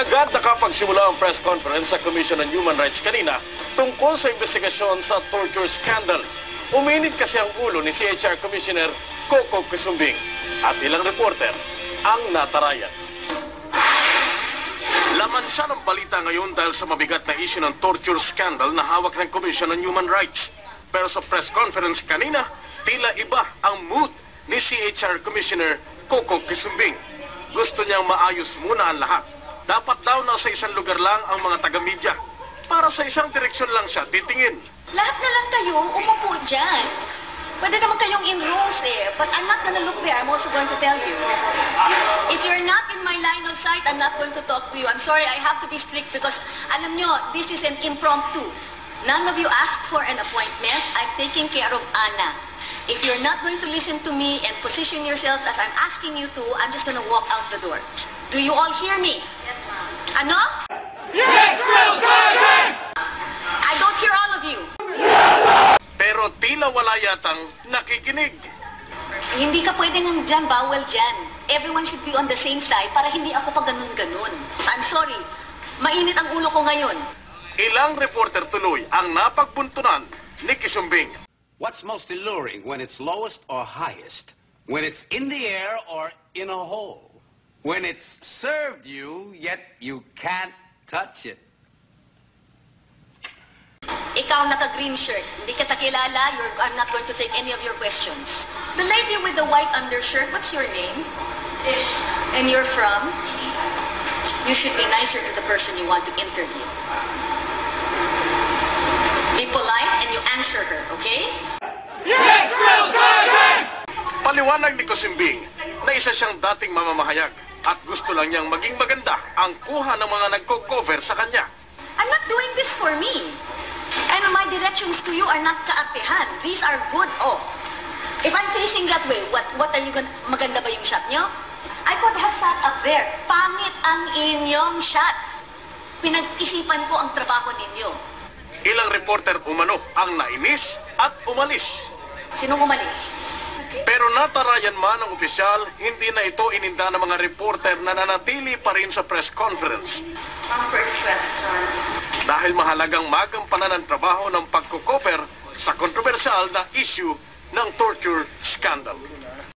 Agad nakapagsimula ang press conference sa Commission on Human Rights kanina tungkol sa investigasyon sa torture scandal. Uminit kasi ang ulo ni CHR Commissioner Coco Quisumbing at ilang reporter ang natarayan. Laman siya ng balita ngayon dahil sa mabigat na issue ng torture scandal na hawak ng Commission on Human Rights. Pero sa press conference kanina, tila iba ang mood ni CHR Commissioner Coco Quisumbing. Gusto niyang maayos muna ang lahat. Dapat daw nasa isang lugar lang ang mga taga-media. Para sa isang direksyon lang siya titingin. Lahat na lang kayo umupo dyan. Pwede naman kayong in rooms eh. But I'm not gonna look there. I'm also going to tell you. If you're not in my line of sight, I'm not going to talk to you. I'm sorry, I have to be strict because, alam nyo, this is an impromptu. None of you asked for an appointment. I'm taking care of Anna. If you're not going to listen to me and position yourselves as I'm asking you to, I'm just gonna walk out the door. Do you all hear me? Yes, ma'am. Ano? Yes, Drill Sergeant! I don't hear all of you. Pero tila wala yatang nakikinig. Hindi ka pwedeng dyan, bawal dyan. Everyone should be on the same side para hindi ako pa ganun-ganun. I'm sorry. Mainit ang ulo ko ngayon. Ilang reporter tuloy ang napagbuntunan ni Quisumbing. What's most alluring, when it's lowest or highest? When it's in the air or in a hole? When it's served you, yet you can't touch it. Ikaw naka-green shirt. Hindi kita kilala. I'm not going to take any of your questions. The lady with the white undershirt, what's your name? And you're from? You should be nicer to the person you want to interview. Be polite and you answer her, okay? Yes, Drill Sergeant! Paliwanag ni Quisumbing na isa siyang dating mamamahayag at gusto lang niyang maging maganda ang kuha ng mga nagko-cover sa kanya. I'm not doing this for me. And my directions to you are not kaartehan. These are good. Oh, if I'm facing that way, what are you going? Maganda ba yung shot niyo? I could have sat up there. Pangit ang inyong shot. Pinag-isipan ko ang trabaho ninyo. Ilang reporter umano ang nainis at umalis. Sinong umalis? Pero natarayan man ng opisyal, hindi na ito ininda ng mga reporter na nanatili pa rin sa press conference. Ang first question. Dahil mahalagang magampanan ang trabaho ng pagkukoper sa kontrobersyal na issue ng torture scandal.